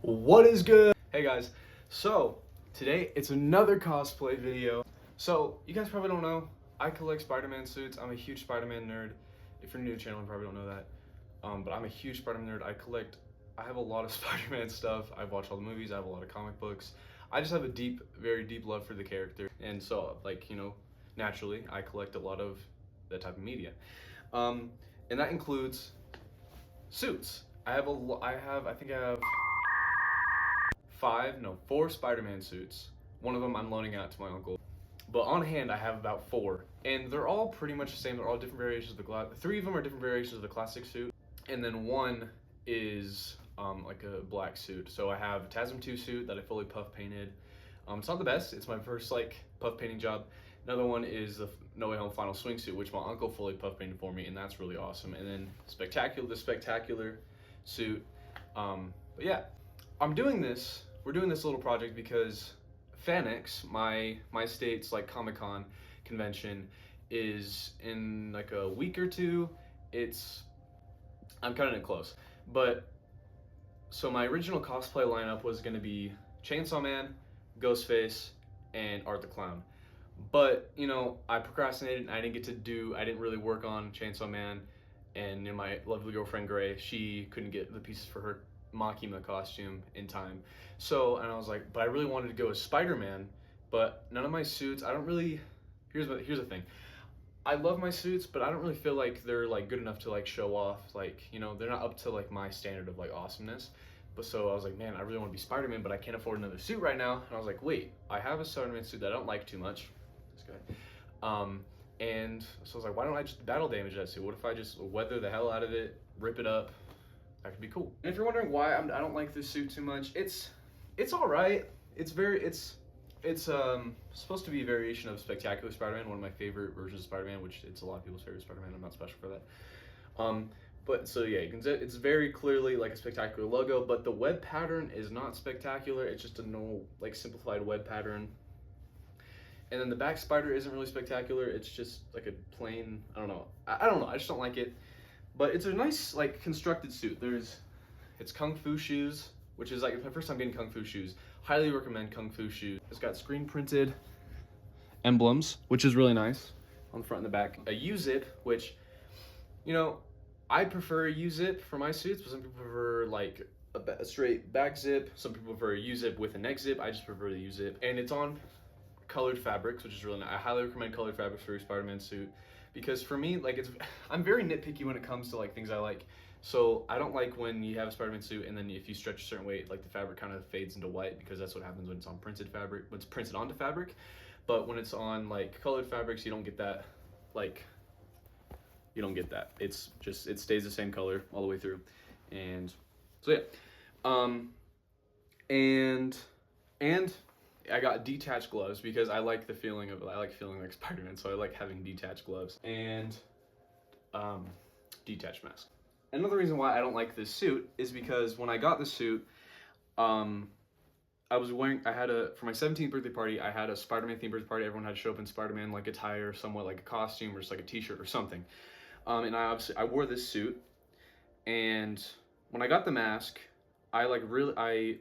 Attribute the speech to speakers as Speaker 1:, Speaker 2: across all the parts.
Speaker 1: What is good? Hey guys, so today it's another cosplay video. So you guys probably don't know, I collect Spider-Man suits. I'm a huge Spider-Man nerd. If you're new to the channel, you probably don't know that. But I'm a huge Spider-Man nerd. I have a lot of Spider-Man stuff. I've watched all the movies, I have a lot of comic books. I just have a very deep love for the character. And so, naturally, I collect a lot of that type of media. And that includes suits. I think I have four Spider-Man suits. One of them I'm loaning out to my uncle. But on hand, I have about four. And they're all pretty much the same. They're all different variations of the glass. Three of them are different variations of the classic suit. And then one is like a black suit. So I have a TASM 2 suit that I fully puff painted. It's not the best. It's my first puff painting job. Another one is the No Way Home Final Swing suit, which my uncle fully puff painted for me, and that's really awesome. And then the spectacular suit. But yeah, we're doing this little project because FanX, my state's Comic-Con convention, is in like a week or two. I'm cutting it close. But so my original cosplay lineup was gonna be Chainsaw Man, Ghostface, and Art the Clown. But I procrastinated and I didn't really work on Chainsaw Man, and my lovely girlfriend Gray, she couldn't get the pieces for her Makima costume in time. And I was like, but I really wanted to go as Spider-Man, but none of my suits, here's the thing. I love my suits, but I don't really feel like they're good enough to show off. They're not up to my standard of awesomeness. But so I was like, man, I really want to be Spider-Man, but I can't afford another suit right now. And I was like, wait, I have a Spider-Man suit that I don't like too much. This guy. And so I was like, why don't I just battle damage that suit? What if I just weather the hell out of it, rip it up? That could be cool. And if you're wondering why I don't like this suit too much, it's all right. It's supposed to be a variation of Spectacular Spider-Man, one of my favorite versions of Spider-Man, which it's a lot of people's favorite Spider-Man. I'm not special for that. But so yeah, you can see it's very clearly like a Spectacular logo, but the web pattern is not spectacular. It's just a normal, simplified web pattern. And then the back spider isn't really spectacular. It's just like a plain, I don't know. I don't know. I just don't like it. But it's a nice, constructed suit. It's Kung Fu shoes, which is my first time getting Kung Fu shoes. Highly recommend Kung Fu shoes. It's got screen printed emblems, which is really nice on the front and the back. A U-zip, which, I prefer a U-zip for my suits, but some people prefer a straight back zip. Some people prefer a U-zip with a neck zip. I just prefer the U-zip. And it's on colored fabrics, which is really nice. I highly recommend colored fabrics for your Spider-Man suit, because for me, I'm very nitpicky when it comes to things I like. So I don't like when you have a Spider-Man suit and then if you stretch a certain way, the fabric kind of fades into white, because that's what happens when it's on printed fabric, when it's printed onto fabric. But when it's on colored fabrics, you don't get that. You don't get that. It stays the same color all the way through. And so yeah. And I got detached gloves because I like feeling like Spider-Man, so I like having detached gloves and detached mask. Another reason why I don't like this suit is because when I got the suit, for my 17th birthday party, I had a Spider-Man themed birthday party. Everyone had to show up in Spider-Man attire, somewhat like a costume or just a t-shirt or something. And I wore this suit, and when I got the mask, I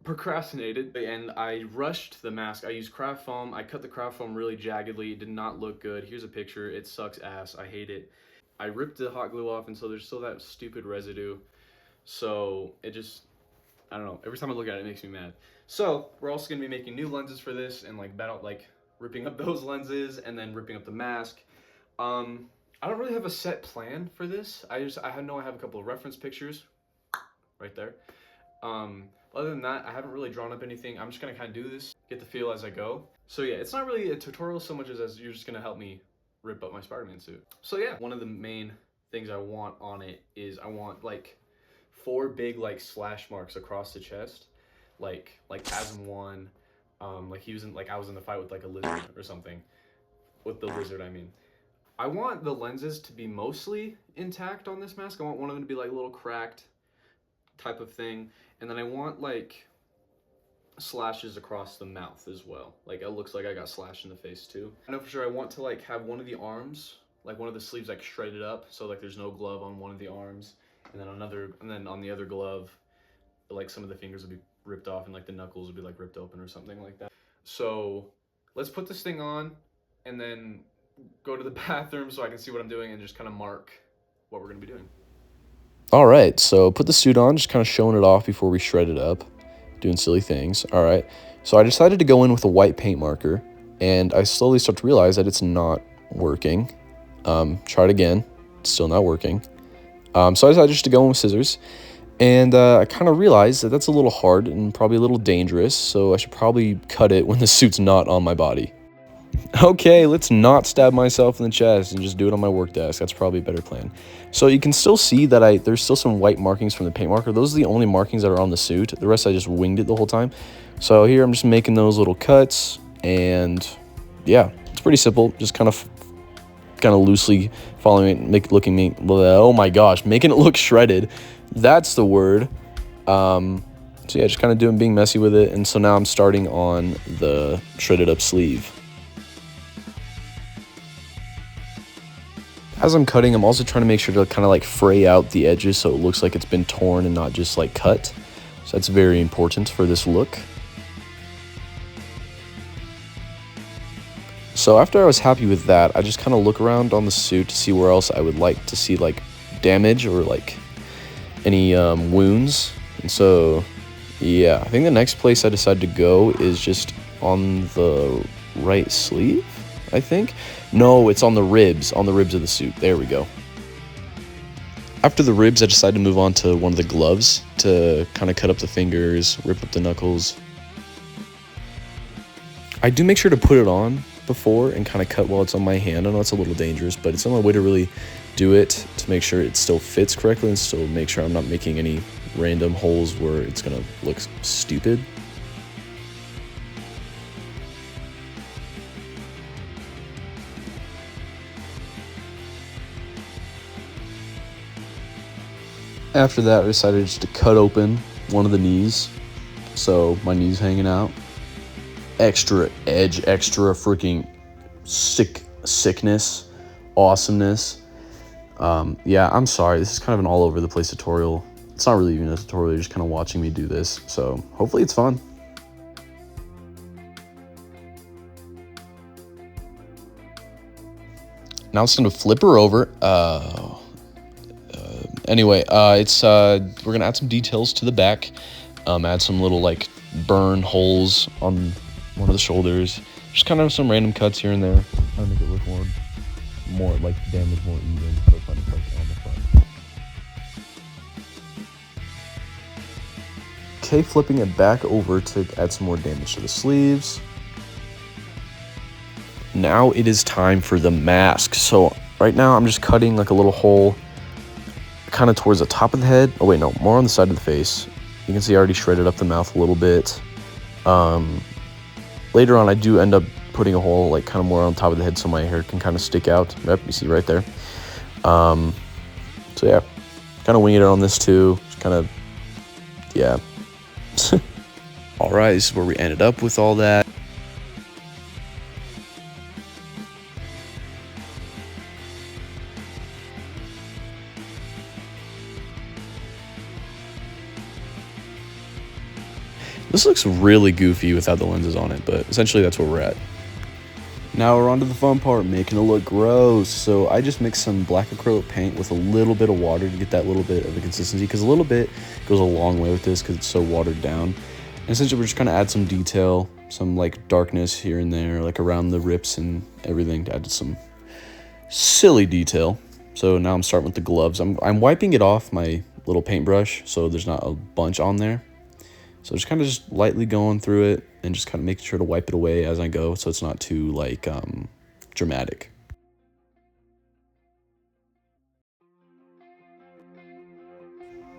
Speaker 1: procrastinated and I rushed the mask. I used craft foam. I cut the craft foam really jaggedly. It did not look good. Here's a picture. It sucks ass. I hate it. I ripped the hot glue off, and so there's still that stupid residue. So I don't know. Every time I look at it, it makes me mad. So we're also gonna be making new lenses for this and ripping up those lenses and then ripping up the mask. I don't really have a set plan for this. I know I have a couple of reference pictures right there. Other than that, I haven't really drawn up anything. I'm just gonna kind of do this, get the feel as I go. So yeah, it's not really a tutorial so much as you're just gonna help me rip up my Spider-Man suit. So yeah, one of the main things I want on it is I want four big slash marks across the chest, like TASM 1, I was in the fight with a lizard or something. With the lizard, I mean. I want the lenses to be mostly intact on this mask. I want one of them to be a little cracked type of thing, and then I want slashes across the mouth as well. It looks like I got slashed in the face too. I know for sure I want to have one of the arms, one of the sleeves shredded up, so there's no glove on one of the arms, and then on the other glove like some of the fingers would be ripped off and like the knuckles would be like ripped open or something like that. So let's put this thing on and then go to the bathroom so I can see what I'm doing and just kind of mark what we're gonna be doing.
Speaker 2: All right, so put the suit on, just kind of showing it off before we shred it up, doing silly things. All right, so I decided to go in with a white paint marker, and I slowly start to realize that it's not working. Try it again, still not working. So I decided just to go in with scissors, and I kind of realized that that's a little hard and probably a little dangerous, so I should probably cut it when the suit's not on my body. Okay, let's not stab myself in the chest and just do it on my work desk. That's probably a better plan. So you can still see that there's still some white markings from the paint marker. Those are the only markings that are on the suit. The rest I just winged it the whole time. So here I'm just making those little cuts, and yeah, it's pretty simple. Just kind of loosely following it, oh my gosh, making it look shredded. That's the word. So yeah, just kind of being messy with it. And so now I'm starting on the shredded up sleeve. As I'm cutting, I'm also trying to make sure to kind of like fray out the edges so it looks like it's been torn and not just like cut. So that's very important for this look. So after I was happy with that, I just kind of look around on the suit to see where else I would like to see like damage or like any wounds. And so yeah, I think the next place I decided to go is just on the right sleeve, I think. No, it's on the ribs of the suit. There we go. After the ribs, I decided to move on to one of the gloves to kind of cut up the fingers, rip up the knuckles. I do make sure to put it on before and kind of cut while it's on my hand. I know it's a little dangerous, but it's the only way to really do it to make sure it still fits correctly and still make sure I'm not making any random holes where it's gonna look stupid. After that, I decided just to cut open one of the knees. So my knee's hanging out. Extra edge, extra freaking sickness, awesomeness. Yeah, I'm sorry. This is kind of an all over the place tutorial. It's not really even a tutorial. You're just kind of watching me do this. So hopefully it's fun. Now it's time to flip her over. Anyway, we're gonna add some details to the back. Add some little like burn holes on one of the shoulders. Just kind of some random cuts here and there. Trying to make it look more like the damage more even. So it's like on the front. Okay, flipping it back over to add some more damage to the sleeves. Now it is time for the mask. So right now I'm just cutting like a little hole kind of towards the top of the head. Oh wait, no, more on the side of the face. You can see I already shredded up the mouth a little bit. Later on I do end up putting a hole like kind of more on top of the head so my hair can kind of stick out. Yep, you see right there. So yeah, kind of winging it on this too. Just kind of, yeah. All right, this is where we ended up with all that. This looks really goofy without the lenses on it, but essentially that's where we're at. Now we're on to the fun part, making it look gross. So I just mixed some black acrylic paint with a little bit of water to get that little bit of a consistency, because a little bit goes a long way with this because it's so watered down. And essentially we're just going to add some detail, some like darkness here and there, like around the rips and everything, to add some silly detail. So now I'm starting with the gloves. I'm wiping it off my little paintbrush so there's not a bunch on there. So just kind of just lightly going through it and just kind of making sure to wipe it away as I go so it's not too like dramatic.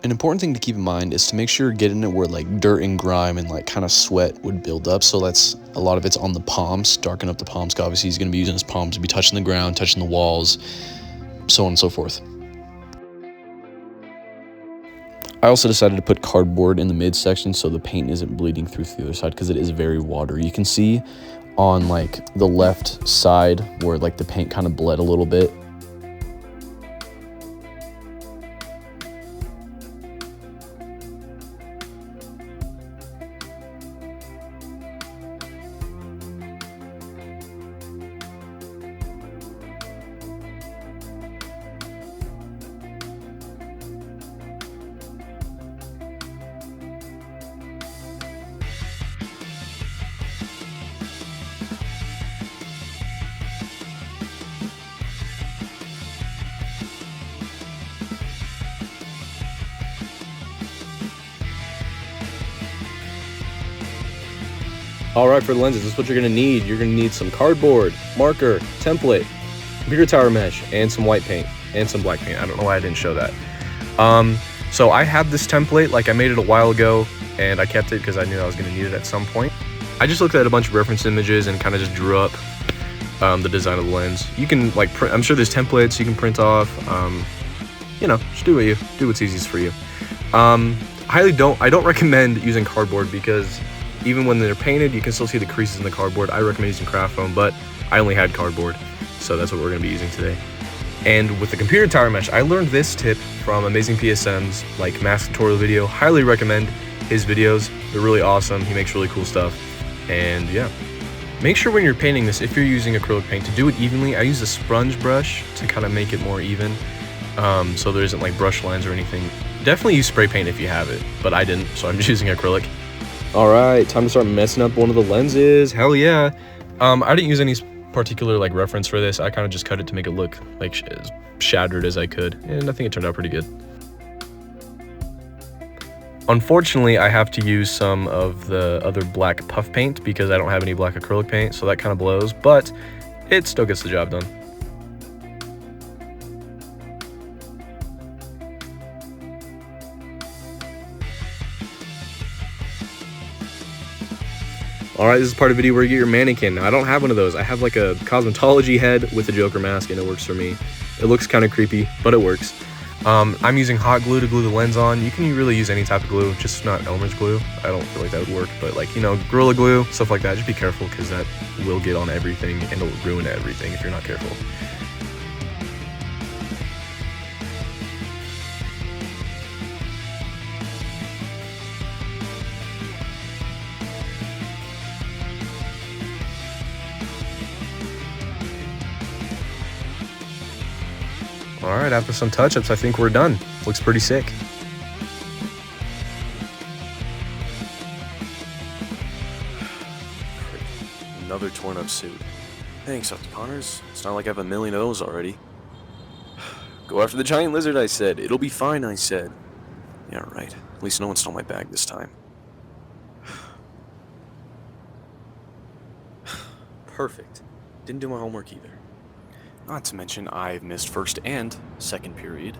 Speaker 2: An important thing to keep in mind is to make sure you're getting it where like dirt and grime and like kind of sweat would build up. So that's a lot of it's on the palms, darken up the palms. Obviously he's going to be using his palms to be touching the ground, touching the walls, so on and so forth. I also decided to put cardboard in the midsection so the paint isn't bleeding through to the other side, because it is very watery. You can see on like the left side where like the paint kind of bled a little bit. All right, for the lenses, this is what you're gonna need. You're gonna need some cardboard, marker, template, computer tower mesh, and some white paint, and some black paint. I don't know why I didn't show that. So I had this template, like I made it a while ago, and I kept it because I knew I was gonna need it at some point. I just looked at a bunch of reference images and kind of just drew up the design of the lens. You can like print, I'm sure there's templates you can print off. You know, just do what's easiest for you. I don't recommend using cardboard because even when they're painted, you can still see the creases in the cardboard. I recommend using craft foam, but I only had cardboard, so that's what we're gonna be using today. And with the computer tower mesh, I learned this tip from Amazing PSM's like mask tutorial video. Highly recommend his videos. They're really awesome. He makes really cool stuff. And yeah, make sure when you're painting this, if you're using acrylic paint, to do it evenly. I use a sponge brush to kind of make it more even, so there isn't like brush lines or anything. Definitely use spray paint if you have it, but I didn't, so I'm just using acrylic. All right, time to start messing up one of the lenses. Hell yeah. I didn't use any particular like reference for this. I kind of just cut it to make it look like as shattered as I could, and I think it turned out pretty good. Unfortunately, I have to use some of the other black puff paint because I don't have any black acrylic paint, so that kind of blows, but it still gets the job done. All right, this is part of the video where you get your mannequin. Now, I don't have one of those. I have like a cosmetology head with a Joker mask, and it works for me. It looks kind of creepy, but it works. I'm using hot glue to glue the lens on. You can really use any type of glue, just not Elmer's glue. I don't feel like that would work, but like, you know, Gorilla Glue, stuff like that. Just be careful because that will get on everything and it'll ruin everything if you're not careful. All right, after some touch-ups, I think we're done. Looks pretty sick. Another torn up suit. Thanks, Opticoners. It's not like I have a million of those already. Go after the giant lizard, I said. It'll be fine, I said. Yeah, right. At least no one stole my bag this time. Perfect. Didn't do my homework either. Not to mention, I've missed first and second period.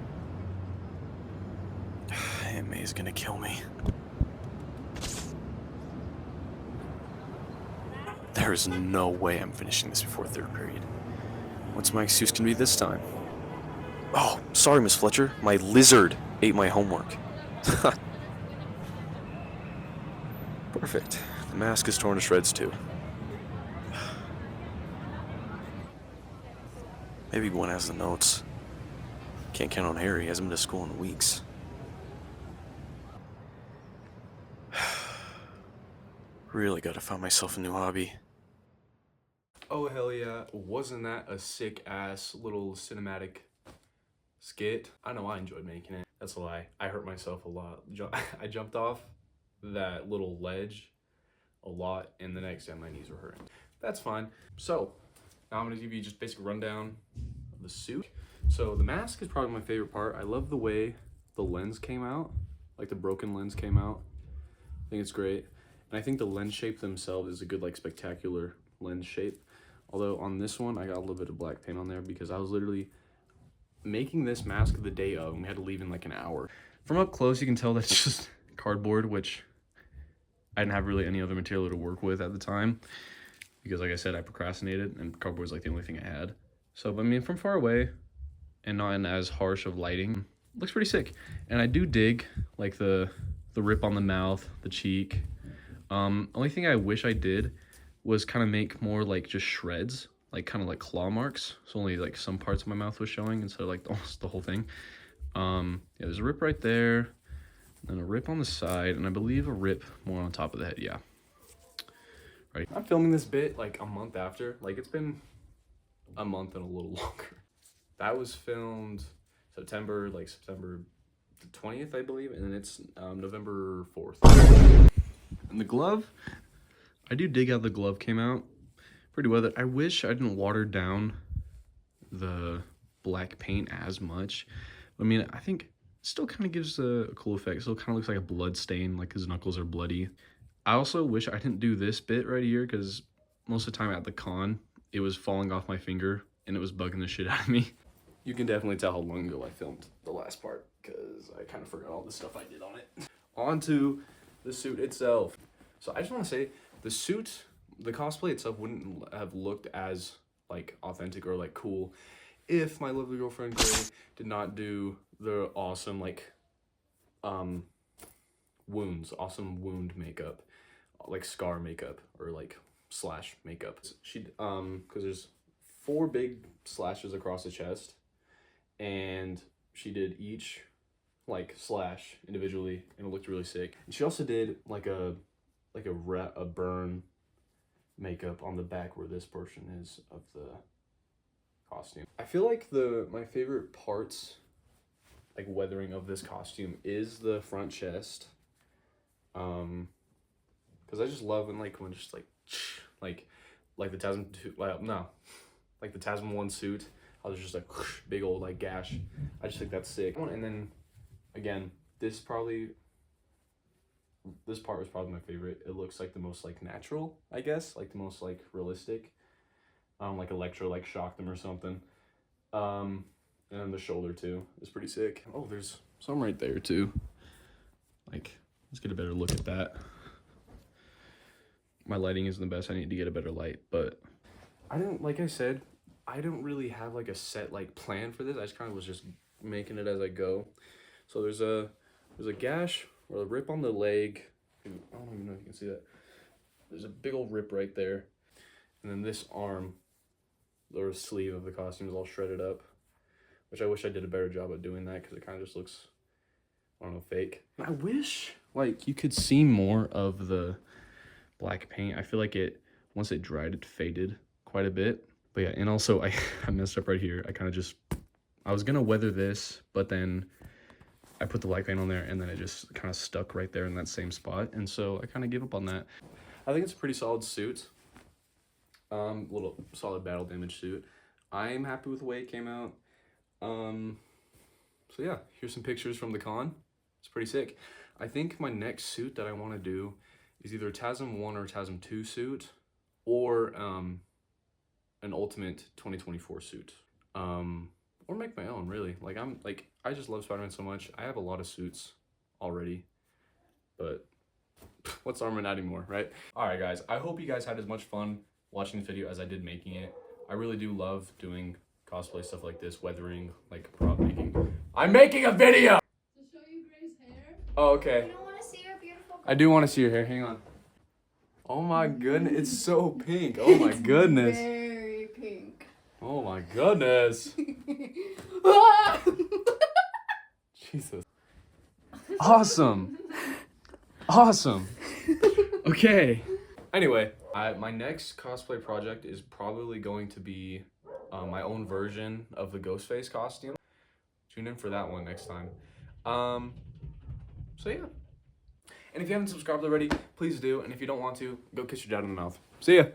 Speaker 2: Aunt May's gonna kill me. There is no way I'm finishing this before third period. What's my excuse gonna be this time? Oh, sorry, Miss Fletcher. My lizard ate my homework. Perfect. The mask is torn to shreds too. Maybe Gwen has the notes. Can't count on Harry. He hasn't been to school in weeks. Really gotta find myself a new hobby. Oh, hell yeah. Wasn't that a sick-ass little cinematic skit? I know I enjoyed making it. That's a lie. I hurt myself a lot. I jumped off that little ledge a lot, and the next day my knees were hurting. That's fine. So, now I'm gonna give you just a basic rundown of the suit. So the mask is probably my favorite part. I love the way the lens came out, like the broken lens came out. I think it's great. And I think the lens shape themselves is a good, like, spectacular lens shape. Although on this one, I got a little bit of black paint on there because I was literally making this mask the day of, and we had to leave in like an hour. From up close, you can tell that it's just cardboard, which I didn't have really any other material to work with at the time. Because like I said, I procrastinated and cardboard was like the only thing I had. So, but I mean, from far away and not in as harsh of lighting, looks pretty sick. And I do dig like the rip on the mouth, the cheek. Only thing I wish I did was kind of make more like just shreds, like kind of like claw marks. So only like some parts of my mouth was showing instead of like almost the whole thing. Yeah, there's a rip right there, and a rip on the side, and I believe a rip more on top of the head, yeah. Right. I'm filming this bit like a month after. Like, it's been a month and a little longer. That was filmed September the 20th, I believe, and then it's November 4th. And the glove, I do dig how the glove came out. Pretty well. I wish I didn't water down the black paint as much. I mean, I think it still kind of gives a cool effect. It still kind of looks like a blood stain, like his knuckles are bloody.
Speaker 1: I also wish I didn't do this bit right here because most of the time at the con, it was falling off my finger and it was bugging the shit out of me. You can definitely tell how long ago I filmed the last part because I kind of forgot all the stuff I did on it. On to the suit itself. So I just want to say the suit, the cosplay itself wouldn't have looked as like authentic or like cool if my lovely girlfriend Gray did not do the awesome like awesome wound makeup, like scar makeup or like slash makeup. She because there's 4 big slashes across the chest, and she did each like slash individually, and it looked really sick. And she also did like a burn makeup on the back where this portion is of the costume. I feel like my favorite parts, like weathering of this costume, is the front chest. Because I just love when just like the TASM 2, like the TASM 1 suit, I was just like big old like gash. I just think that's sick. And then again, this part was probably my favorite. It looks like the most like natural, I guess, like the most like realistic. Like Electro like shocked them or something. And then the shoulder too is pretty sick. Oh, there's some right there too. Like, let's get a better look at that. My lighting isn't the best. I need to get a better light, but like I said, I don't really have like a set like plan for this. I just kind of was just making it as I go. So there's a gash or a rip on the leg. I don't even know if you can see that. There's a big old rip right there. And then this arm, the sleeve of the costume is all shredded up, which I wish I did a better job at doing that because it kind of just looks, I don't know, fake. I wish like you could see more of the black paint. I feel like once it dried, it faded quite a bit. But yeah, and also I messed up right here. I was gonna weather this, but then I put the black paint on there and then it just kind of stuck right there in that same spot. And so I kind of gave up on that. I think it's a pretty solid suit. Little solid battle damage suit. I'm happy with the way it came out. So yeah, here's some pictures from the con. It's pretty sick. I think my next suit that I want to do is either a TASM 1 or TASM 2 suit, or an Ultimate 2024 suit. Or make my own, really. I just love Spider-Man so much. I have a lot of suits already, but what's armor not anymore, right? All right, guys. I hope you guys had as much fun watching this video as I did making it. I really do love doing cosplay stuff like this, weathering, like prop making. I'm making a video!
Speaker 3: To show you Gray's hair.
Speaker 1: Oh, okay.
Speaker 3: You don't want to see her beautiful?
Speaker 1: I do want to see your hair. Hang on. Oh my goodness, it's so pink. Oh my goodness.
Speaker 3: Very pink.
Speaker 1: Oh my goodness. Jesus. Awesome. Awesome. Okay. Anyway, my next cosplay project is probably going to be my own version of the Ghostface costume. Tune in for that one next time. So yeah. And if you haven't subscribed already, please do. And if you don't want to, go kiss your dad in the mouth. See ya.